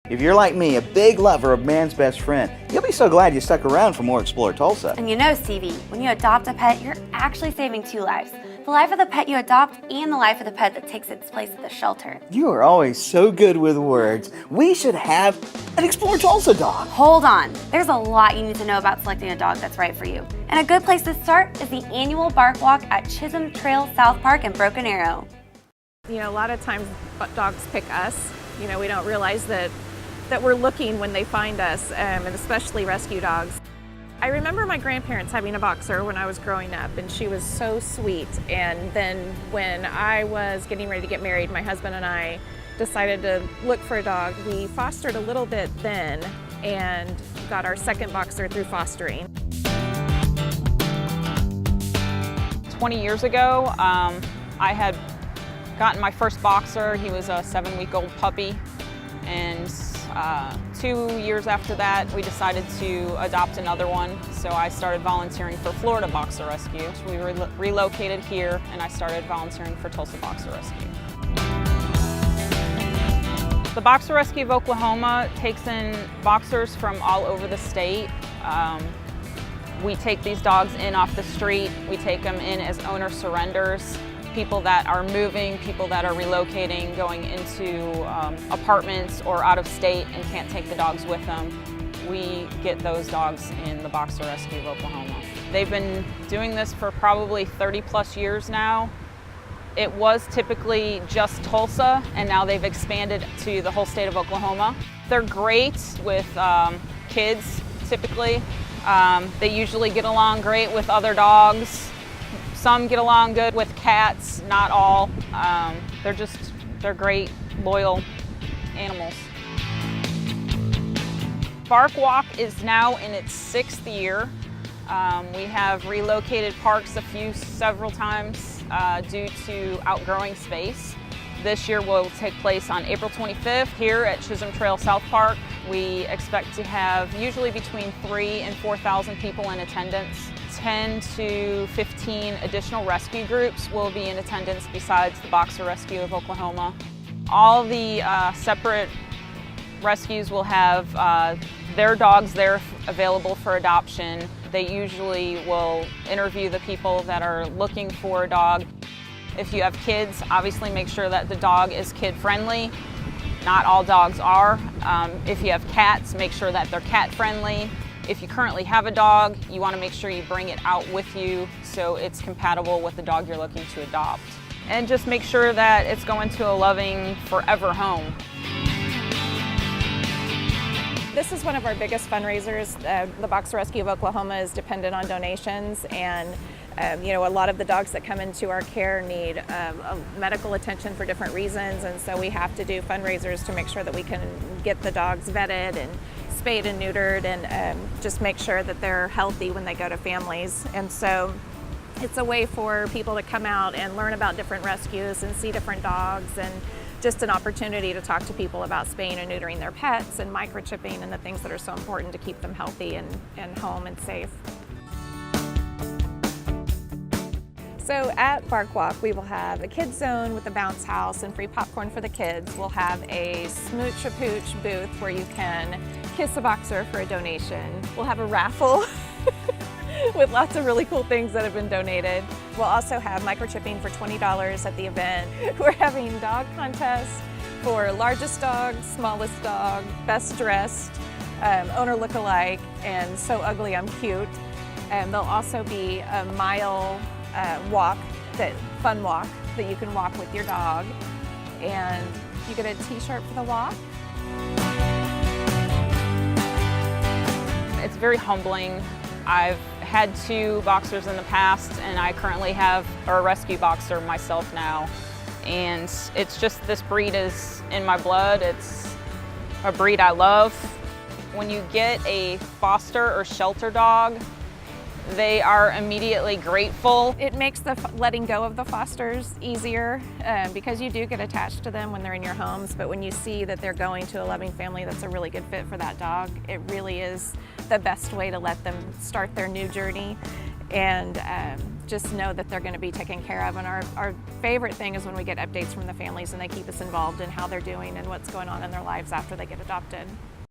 If you're like me, a big lover of man's best friend, you'll be so glad you stuck around for more Explore Tulsa. And you know, Stevie, when you adopt a pet, you're actually saving 2 lives. The life of the pet you adopt and the life of the pet that takes its place at the shelter. You are always so good with words. We should have an Explore Tulsa dog. Hold on. There's a lot you need to know about selecting a dog that's right for you. And a good place to start is the annual Barkwalk at Chisholm Trail South Park in Broken Arrow. You know, a lot of times dogs pick us. You know, we don't realize that we're looking when they find us, and especially rescue dogs. I remember my grandparents having a boxer when I was growing up, and she was so sweet. And then when I was getting ready to get married, my husband and I decided to look for a dog. We fostered a little bit then and got our second boxer through fostering. 20 years ago, I had gotten my first boxer. He was a 7-week-old puppy, and 2 years after that, we decided to adopt another one. So I started volunteering for Florida Boxer Rescue. We relocated here, and I started volunteering for Tulsa Boxer Rescue. The Boxer Rescue of Oklahoma takes in boxers from all over the state. We take these dogs in off the street. We take them in as owner surrenders. People that are moving, people that are relocating, going into apartments or out of state and can't take the dogs with them. We get those dogs in the Boxer Rescue of Oklahoma. They've been doing this for probably 30+ years now. It was typically just Tulsa, and now they've expanded to the whole state of Oklahoma. They're great with kids, typically. They usually get along great with other dogs. Some get along good with cats, not all. They're great, loyal animals. Barkwalk is now in its 6th year. We have relocated parks several times due to outgrowing space. This year will take place on April 25th here at Chisholm Trail South Park. We expect to have usually between 3,000 and 4,000 people in attendance. 10 to 15 additional rescue groups will be in attendance besides the Boxer Rescue of Oklahoma. All the separate rescues will have their dogs there available for adoption. They usually will interview the people that are looking for a dog. If you have kids, obviously make sure that the dog is kid-friendly. Not all dogs are. If you have cats, make sure that they're cat-friendly. If you currently have a dog, you want to make sure you bring it out with you so it's compatible with the dog you're looking to adopt. And just make sure that it's going to a loving, forever home. This is one of our biggest fundraisers. The Boxer Rescue of Oklahoma is dependent on donations, and you know, a lot of the dogs that come into our care need medical attention for different reasons, and so we have to do fundraisers to make sure that we can get the dogs vetted and spayed and neutered, and just make sure that they're healthy when they go to families. And so it's a way for people to come out and learn about different rescues and see different dogs, and just an opportunity to talk to people about spaying and neutering their pets and microchipping and the things that are so important to keep them healthy and home and safe. So at Barkwalk, we will have a kids zone with a bounce house and free popcorn for the kids. We'll have a smooch-a-pooch booth where you can kiss a boxer for a donation. We'll have a raffle with lots of really cool things that have been donated. We'll also have microchipping for $20 at the event. We're having dog contests for largest dog, smallest dog, best dressed, owner look-alike, and so ugly I'm cute. And there'll also be a mile fun walk that you can walk with your dog, and you get a t-shirt for the walk. It's very humbling. I've had 2 boxers in the past, and I currently have a rescue boxer myself now. And it's just, this breed is in my blood. It's a breed I love. When you get a foster or shelter dog, they are immediately grateful. It makes the letting go of the fosters easier because you do get attached to them when they're in your homes, but when you see that they're going to a loving family that's a really good fit for that dog, it really is the best way to let them start their new journey. And just know that they're going to be taken care of. And our favorite thing is when we get updates from the families and they keep us involved in how they're doing and what's going on in their lives after they get adopted.